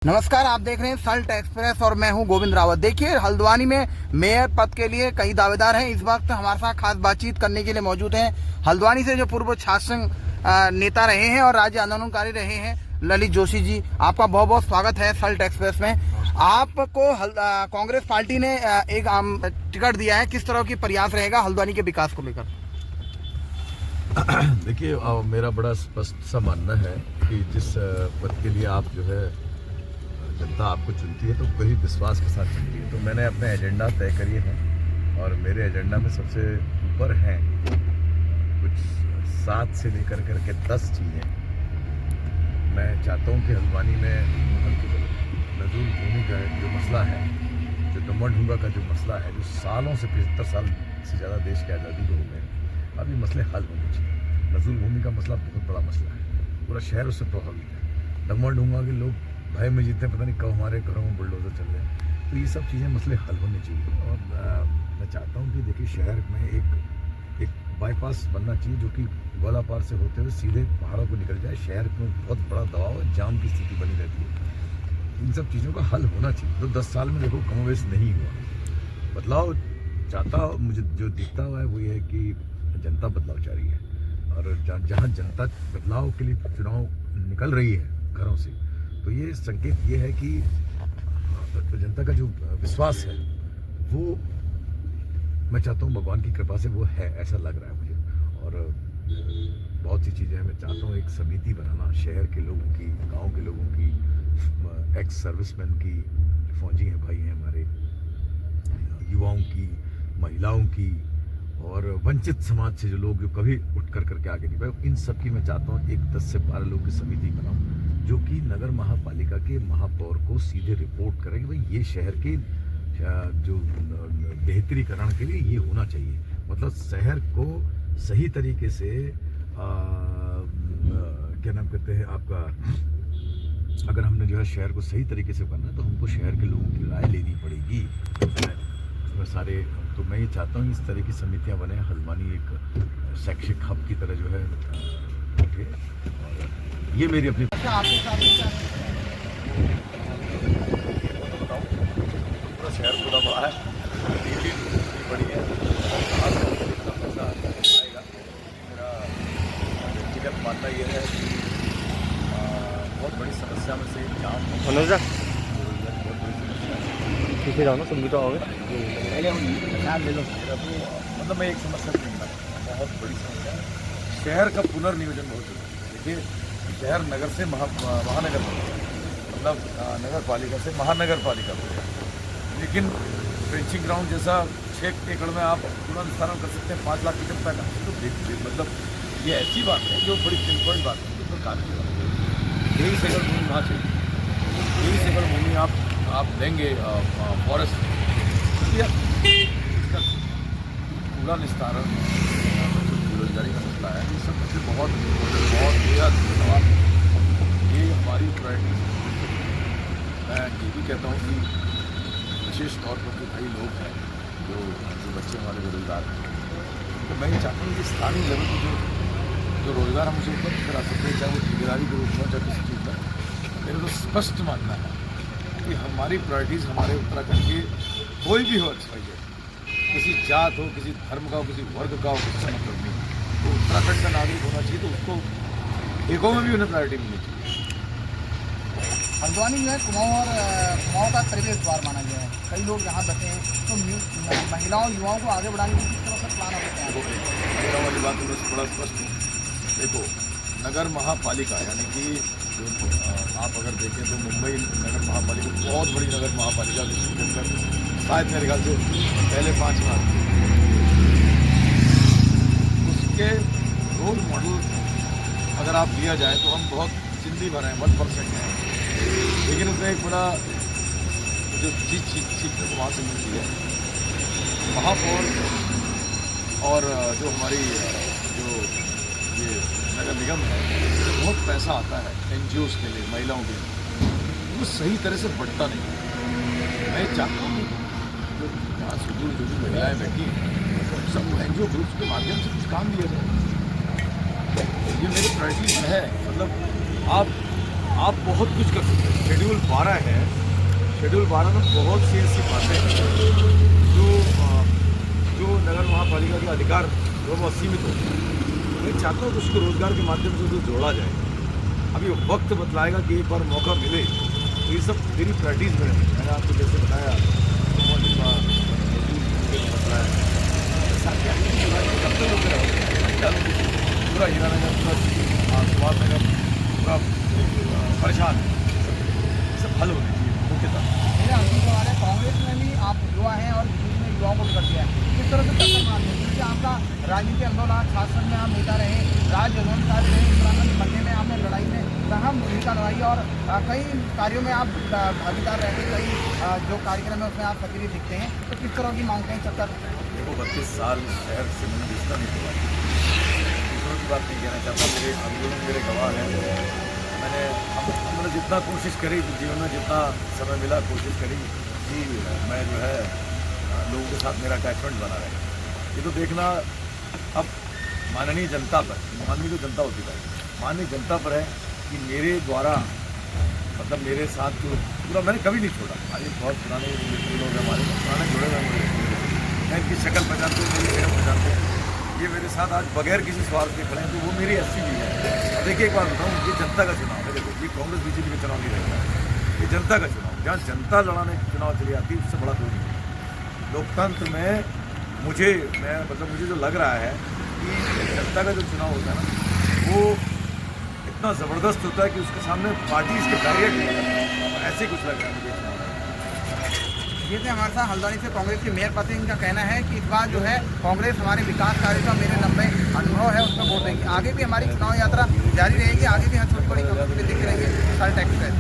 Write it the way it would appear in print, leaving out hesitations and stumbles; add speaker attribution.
Speaker 1: नमस्कार, आप देख रहे हैं सल्ट एक्सप्रेस और मैं हूं गोविंद रावत। देखिए, हल्द्वानी में मेयर पद के लिए कई दावेदार हैं। इस वक्त हमारे साथ खास बातचीत करने के लिए मौजूद हैं हल्द्वानी से जो पूर्व छात्र संघ नेता रहे हैं और राज्य आंदोलनकारी रहे हैं ललित जोशी जी। आपका बहुत बहुत स्वागत है सल्ट एक्सप्रेस में। आपको कांग्रेस पार्टी ने एक टिकट दिया है, किस तरह की प्रयास रहेगा हल्द्वानी के विकास को लेकर?
Speaker 2: देखिए, मेरा बड़ा स्पष्ट सा मानना है कि जिस पद के लिए आप जो है जनता आपको चुनती है तो वही विश्वास के साथ चुनती है। तो मैंने अपने एजेंडा तय करिए हैं और मेरे एजेंडा में सबसे ऊपर हैं कुछ 7 से लेकर करके 10 चीज़ें। मैं चाहता हूँ कि हल्द्वानी में नजूल भूमि का जो मसला है, जो दमन ढूंगा का जो मसला है, जो सालों से 75 साल से ज़्यादा देश की आज़ादी को हो गए, अब ये मसले हल होने चाहिए। नजूल भूमि का मसला बहुत बड़ा मसला है, पूरा शहर उससे प्रभावित है। दमन ढूंगा के लोग भय में जीते, पता नहीं कब हमारे घरों में बुलडोजर चल रहे। तो ये सब चीज़ें मसले हल होने चाहिए। और मैं चाहता हूँ कि देखिए, शहर में एक बाईपास बनना चाहिए जो कि गोलापार से होते हुए सीधे पहाड़ों को निकल जाए। शहर में बहुत बड़ा दबाव और जाम की स्थिति बनी रहती है। इन सब चीज़ों का हल होना चाहिए। तो 10 साल में देखो कमोवेश नहीं हुआ। बदलाव चाहता, मुझे जो दिखता हुआ है वो ये है कि जनता बदलाव चाह रही है। और जहाँ जनता बदलाव के लिए चुनाव निकल रही है घरों से, तो ये संकेत ये है कि जनता का जो विश्वास है वो, मैं चाहता हूँ भगवान की कृपा से वो है, ऐसा लग रहा है मुझे। और बहुत सी चीज़ें मैं चाहता हूँ, एक समिति बनाना शहर के लोगों की, गांव के लोगों की, एक्स सर्विसमैन की, फौजी हैं भाई हैं हमारे, युवाओं की, महिलाओं की, और वंचित समाज से जो लोग जो कभी उठ करके आगे नहीं बढ़े, इन सब की मैं चाहता हूँ एक 10 से 12 लोगों की समिति बनाऊँ जो कि नगर महापालिका के महापौर को सीधे रिपोर्ट करें कि भाई ये शहर के जो बेहतरीकरण के लिए ये होना चाहिए। मतलब शहर को सही तरीके से क्या नाम कहते हैं आपका, अगर हमने जो है शहर को सही तरीके से करना है तो हमको शहर के लोगों की राय लेनी पड़ेगी। उसमें सारे, तो मैं ये चाहता हूँ इस तरह की समितियाँ बने। हल्द्वानी एक शैक्षिक हब की तरह जो है उठे। और ये मेरी अपनी पूरा शहर पूरा बड़ा है, बड़ी है, पैसा आएगा। मेरा व्यक्तिगत मानना ये है कि बहुत बड़ी समस्या में से जाम पीछे जाओ ना, तुम भी तो आओगे। ले लो। मतलब मैं एक समस्या बहुत बड़ी समस्या है, शहर का पुनर्नियोजन बहुत जरूरी है। देखिए, शहर नगर से महानगर, मतलब नगर पालिका से महानगर पालिका, लेकिन ट्रेंचिंग ग्राउंड जैसा 6 एकड़ में आप पुनर्निर्धारण कर सकते हैं 5 लाख की जनता का। तो मतलब ये ऐसी बात है जो बड़ी सिंपल बात है, तो कार्य की बात है। 23 एकड़ भूमि वहाँ चाहिए, 23 एकड़ भूमि आप देंगे फॉरेस्ट, इसका पूरा निस्तारण, बेरोजगारी का मसला है, ये सब मुझे बहुत बेहद सवाल। ये हमारी प्रायोरिटी। मैं ये भी कहता हूँ कि विशेष तौर पर जो कई लोग हैं जो बच्चे हमारे बेरोजगार हैं, तो मैं ये चाहता हूँ कि स्थानीय लेवल पर जो रोजगार हम उसे उपलब्ध करा सकते हैं, चाहे वो ठेकेदारी के रूप में, चाहे किसी चीज़ का। मेरा तो स्पष्ट मानना है कि हमारी प्रायोरिटीज़ हमारे उत्तराखंड के कोई भी हो, किसी जात हो, किसी धर्म का हो, किसी वर्ग का हो, किसी मतलब नहीं, तो उत्तराखंड का नागरिक होना चाहिए, तो उसको एगो में भी उन्हें प्रायोरिटी मिलनी चाहिए।
Speaker 1: हल्द्वानी जो है कुमाऊं का प्रवेश द्वार माना गया है। कई लोग यहाँ बसे हैं, तो महिलाओं युवाओं को आगे बढ़ाने की किस तरह से प्लान होते हैं?
Speaker 2: महिलाओं वाली बात में बड़ा स्पष्ट हूँ। देखो, नगर महापालिका यानी कि जो आप अगर देखें तो मुंबई नगर महापालिका बहुत बड़ी नगर महापालिका, जिसके अंदर शायद मेरे ख्याल से पहले 5 बार उसके रोल मॉडल अगर आप दिया जाए तो हम बहुत चिंदी भर हैं, 1% हैं, लेकिन उसमें एक बड़ा जो चीज़ सीखने को वहाँ से मिलती है, महापौर और जो हमारी जो ये नगर निगम है, बहुत पैसा आता है NGOs के लिए, महिलाओं के लिए, वो सही तरह से बढ़ता नहीं। मैं चाहता हूँ जो यहाँ सुदूर जो भी महिलाएँ बैठी हैं, सब NGO ग्रुप्स के माध्यम से कुछ काम दिया जाए। ये मेरी प्रायोरिटी है। मतलब आप बहुत कुछ कर सकते हैं। शेड्यूल 12 है, शेड्यूल 12 में बहुत सी ऐसी बातें हैं जो नगर महापालिका के अधिकार जो वो असीमित होते हैं। मैं चाहता हूँ कि उसको रोजगार के माध्यम से जो जोड़ा जाए। अभी वक्त बतलाएगा कि एक बार मौका मिले तो ये सब मेरी प्रैक्टिस में है। मैंने आपको जैसे बताया बताया पूरा हीरानगर, पूरा सुभाष नगर, पूरा परेशान है। सब हल होने चाहिए मुख्यतः।
Speaker 1: मेरे अंतिम सवाल है, कांग्रेस में भी आप युवा हैं और बीच में युवाओं को भी कर दिया है, किस तरह से टक्कर मारते हैं? क्योंकि आपका राजनीति अनुभव, शासन में आप नेता रहे, राज्य अधिकारी रहे, उत्तराखंड बनने में आपने लड़ाई में अहम भूमिका निभाई और कई कार्यों में आप भागीदार रहे, कई जो कार्यक्रम है उसमें आप सक्रिय दिखते हैं, तो किस तरह की मांगते हैं चक्कर?
Speaker 2: देखो 32 साल शहर से मैंने रिश्ता नहीं तोड़ा, दूसरों की बात नहीं कहना चाहता। मेरे आंदोलन मेरे गवाह हैं। हमने जितना कोशिश करी जीवन में, जितना समय मिला कोशिश करी कि मैं जो है लोगों के साथ मेरा अटैचमेंट बना रहे। ये तो देखना अब माननीय जनता पर, माननीय जो जनता होती है माननीय जनता पर है कि मेरे द्वारा मतलब मेरे साथ जो पूरा मैंने कभी नहीं छोड़ा। आज बहुत पुराने लोग हमारे पुराने जुड़े हुए हैं, मैं इनकी शक्ल पहचानते हूँ, मेरी शक्ल पहचानते हैं। ये मेरे साथ आज बगैर किसी स्वार्थ के खड़े हैं, तो वो मेरी अच्छी चीज़ है। अब देखिए एक बात बताऊँ, ये जनता का चुनाव है। देखो ये कांग्रेस बीजेपी का चुनाव नहीं रहता है, ये जनता का चुनाव। जहाँ जनता लड़ाने चुनाव चली आती है उससे बड़ा कोई नहीं। लोकतंत्र में मुझे जो लग रहा है कि जनता का जो चुनाव होता है ना, वो इतना ज़बरदस्त होता है कि उसके सामने पार्टी इसके बैरियर नहीं लगता। ऐसे कुछ लग रहा है मुझे चुनाव।
Speaker 1: ये थे हमारे साथ हल्द्वानी से कांग्रेस के मेयर पति, इनका कहना है कि इस बार जो है कांग्रेस हमारे विकास कार्य का मेरे लंबे अनुभव है उसमें वोट देगी। आगे भी हमारी चुनाव यात्रा जारी रहेगी, आगे भी हर छोटी बड़ी खबरों के लिए देखते रहिए सल्ट एक्सप्रेस।